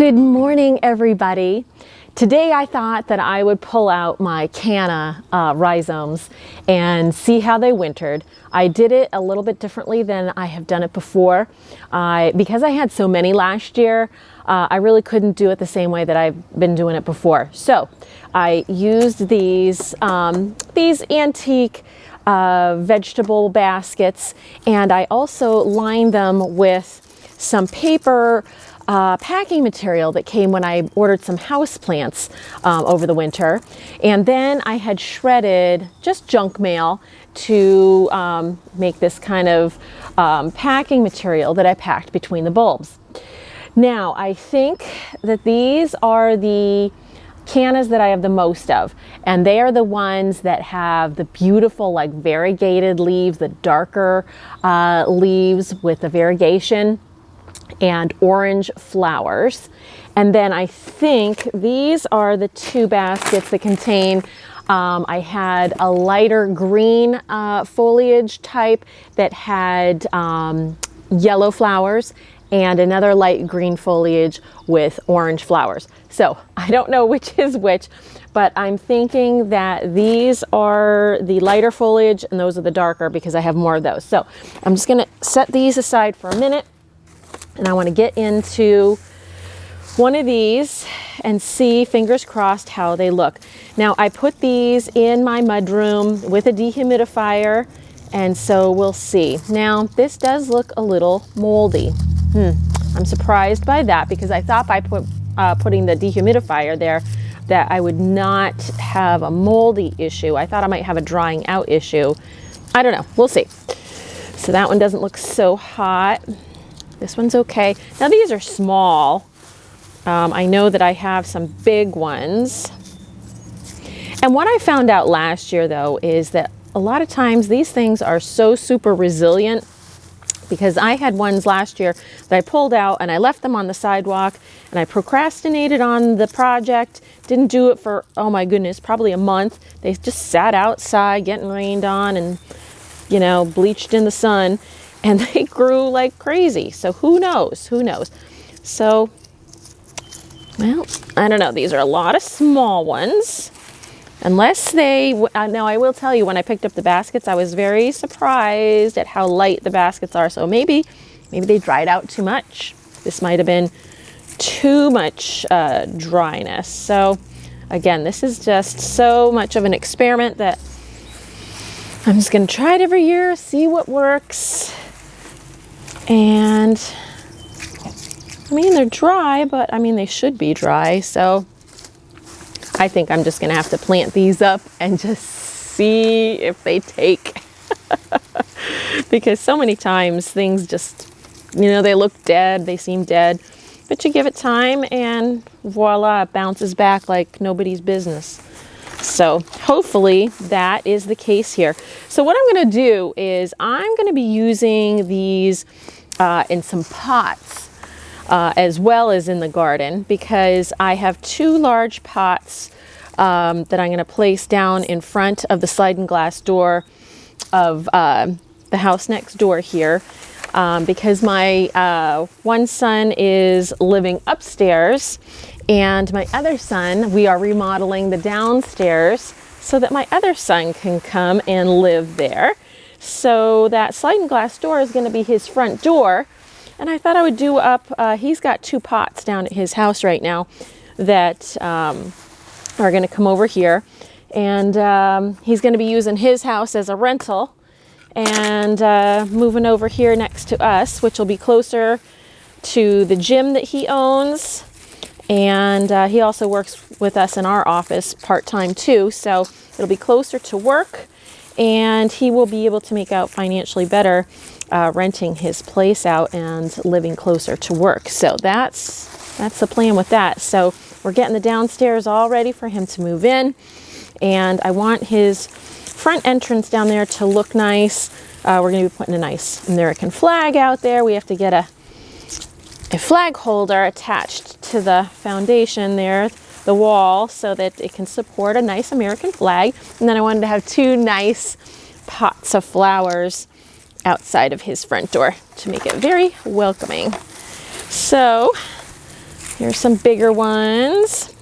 Good morning, everybody. Today I thought that I would pull out my Canna rhizomes and see how they wintered. I did it a little bit differently than I have done it before. Because I had so many last year, I really couldn't do it the same way that I've been doing it before. So I used these antique vegetable baskets, and I also lined them with some paper packing material that came when I ordered some house plants over the winter. And then I had shredded just junk mail to make this kind of packing material that I packed between the bulbs. Now, I think that these are the Cannas that I have the most of, and they are the ones that have the beautiful, like, variegated leaves, the darker leaves with the variegation and orange flowers. And then I think these are the two baskets that contain, I had a lighter green foliage type that had yellow flowers, and another light green foliage with orange flowers. So I don't know which is which, but I'm thinking that these are the lighter foliage and those are the darker because I have more of those. So I'm just gonna set these aside for a minute, and I want to get into one of these and see, fingers crossed, how they look. Now, I put these in my mudroom with a dehumidifier, and so we'll see. Now, this does look a little moldy. I'm surprised by that because I thought by putting the dehumidifier there that I would not have a moldy issue. I thought I might have a drying out issue. I don't know. We'll see. So that one doesn't look so hot. This one's okay. Now, these are small. I know that I have some big ones. And what I found out last year, though, is that a lot of times these things are so super resilient, because I had ones last year that I pulled out and I left them on the sidewalk and I procrastinated on the project, didn't do it for, oh my goodness, probably a month. They just sat outside getting rained on and, you know, bleached in the sun, and they grew like crazy. So who knows? Who knows? So, well, I don't know. These are a lot of small ones. Unless they, now I will tell you, when I picked up the baskets, I was very surprised at how light the baskets are. So maybe they dried out too much. This might have been too much dryness. So again, this is just so much of an experiment that I'm just going to try it every year, see what works. And I mean, they're dry, but I mean, they should be dry. So I think I'm just going to have to plant these up and just see if they take. Because so many times things just, you know, they look dead, they seem dead, but you give it time and voila, it bounces back like nobody's business. So hopefully that is the case here. So what I'm going to do is I'm going to be using these in some pots. As well as in the garden, because I have two large pots that I'm going to place down in front of the sliding glass door of the house next door here, because my one son is living upstairs, and my other son, we are remodeling the downstairs so that my other son can come and live there. So that sliding glass door is going to be his front door. And I thought I would do up, he's got two pots down at his house right now that are going to come over here. And he's going to be using his house as a rental and moving over here next to us, which will be closer to the gym that he owns. And he also works with us in our office part-time too. So it'll be closer to work, and he will be able to make out financially better renting his place out and living closer to work. So that's the plan with that. So we're getting the downstairs all ready for him to move in, and I want his front entrance down there to look nice. We're going to be putting a nice American flag out there. We have to get a flag holder attached to the foundation there, the wall, so that it can support a nice American flag. And then I wanted to have two nice pots of flowers outside of his front door to make it very welcoming. So Here's some bigger ones.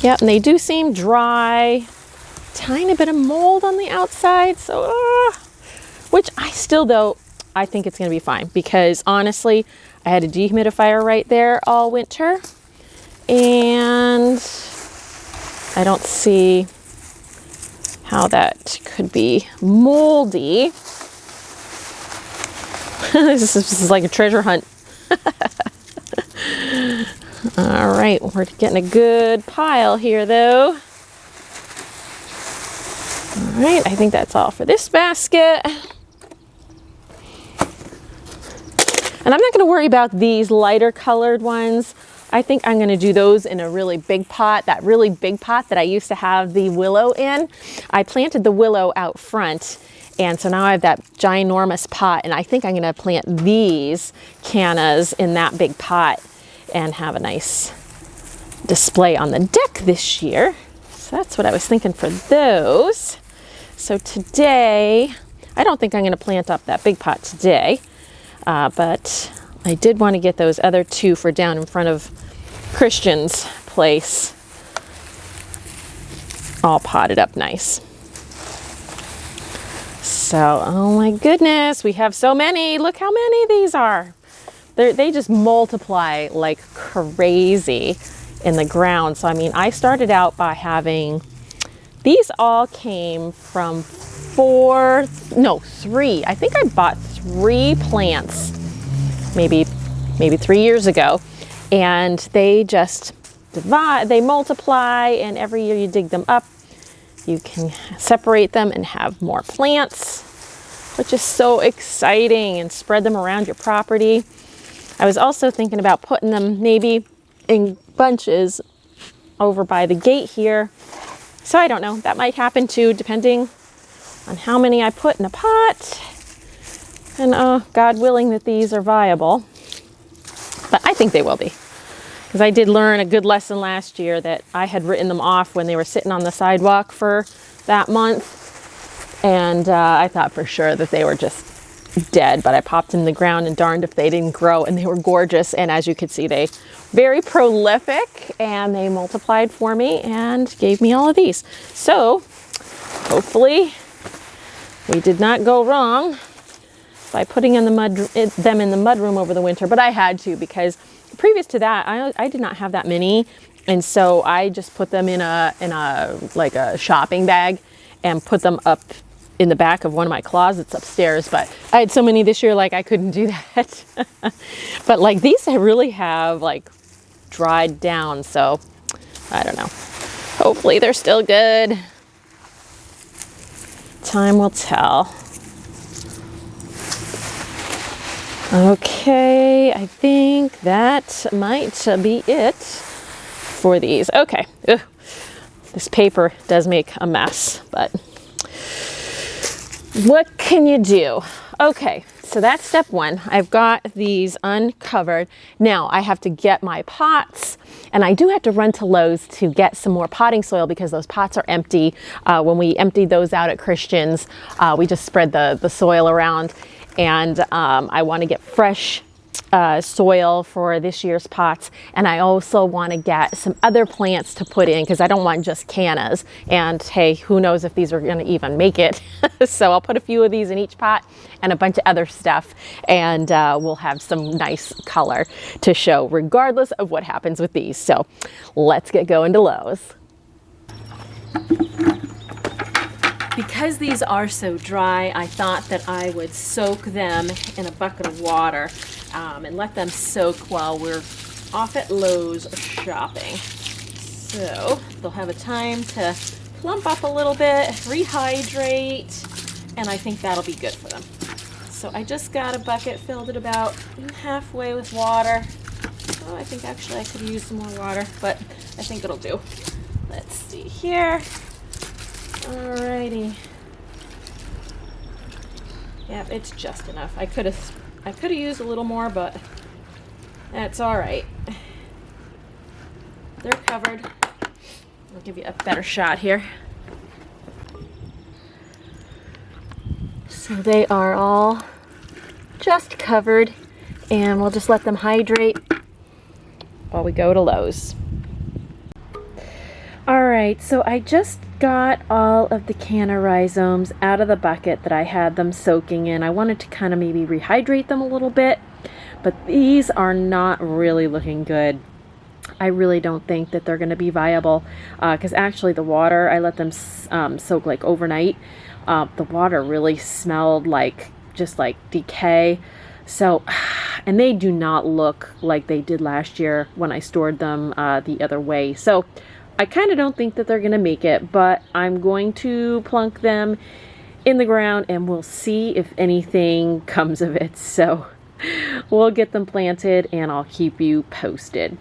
Yep, and they do seem dry. Tiny bit of mold on the outside, so which I still, though, I think it's going to be fine, because honestly, I had a dehumidifier right there all winter, and I don't see how that could be moldy. This is like a treasure hunt. All right, we're getting a good pile here, though. All right, I think that's all for this basket. And I'm not going to worry about these lighter colored ones. I think I'm going to do those in a really big pot, that really big pot that I used to have the willow in. I planted the willow out front, and so now I have that ginormous pot, and I think I'm going to plant these cannas in that big pot and have a nice display on the deck this year. So that's what I was thinking for those. So today, I don't think I'm going to plant up that big pot today, but I did want to get those other two for down in front of Christian's place all potted up nice. So, oh my goodness, we have so many. Look how many these are. They just multiply like crazy in the ground. So, I mean, I started out by having, these all came from three. I think I bought 3 plants maybe 3 years ago, and they just divide, they multiply, and every year you dig them up, you can separate them and have more plants, which is so exciting, and spread them around your property. I was also thinking about putting them maybe in bunches over by the gate here. So I don't know, that might happen too, depending on how many I put in a pot. And God willing that these are viable. But I think they will be. Because I did learn a good lesson last year that I had written them off when they were sitting on the sidewalk for that month. And I thought for sure that they were just dead, but I popped in the ground and darned if they didn't grow, and they were gorgeous. And as you could see, they very prolific, and they multiplied for me and gave me all of these. So hopefully we did not go wrong by putting them in the mud room over the winter, but I had to, because previous to that, I did not have that many. And so I just put them in a like a shopping bag and put them up in the back of one of my closets upstairs. But I had so many this year, like I couldn't do that. But like these, I really have like dried down. So I don't know. Hopefully they're still good. Time will tell. Okay, I think that might be it for these. Okay, ugh. This paper does make a mess, but what can you do? Okay, so that's step one. I've got these uncovered. Now I have to get my pots, and I do have to run to Lowe's to get some more potting soil because those pots are empty. When we emptied those out at Christian's, we just spread the soil around, and I want to get fresh soil for this year's pots, and I also want to get some other plants to put in because I don't want just cannas, and hey, who knows if these are going to even make it. So I'll put a few of these in each pot and a bunch of other stuff, and we'll have some nice color to show regardless of what happens with these. So let's get going to Lowe's. Because these are so dry, I thought that I would soak them in a bucket of water and let them soak while we're off at Lowe's shopping. So they'll have a time to plump up a little bit, rehydrate, and I think that'll be good for them. So I just got a bucket, filled it about halfway with water. Oh, I think actually I could use some more water, but I think it'll do. Let's see here. Alrighty. Yep, it's just enough. I could have used a little more, but that's all right. They're covered. I'll give you a better shot here. So they are all just covered, and we'll just let them hydrate while we go to Lowe's. All right, so I just got all of the Canna rhizomes out of the bucket that I had them soaking in. I wanted to kind of maybe rehydrate them a little bit, but these are not really looking good. I really don't think that they're going to be viable because actually the water, I let them soak like overnight. The water really smelled like just like decay. So, and they do not look like they did last year when I stored them the other way. So I kind of don't think that they're going to make it, but I'm going to plunk them in the ground and we'll see if anything comes of it. So we'll get them planted and I'll keep you posted.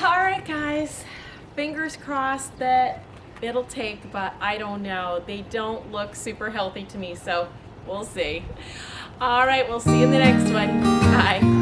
Alright guys, fingers crossed that it'll take, but I don't know. They don't look super healthy to me, so we'll see. Alright, we'll see you in the next one. Bye.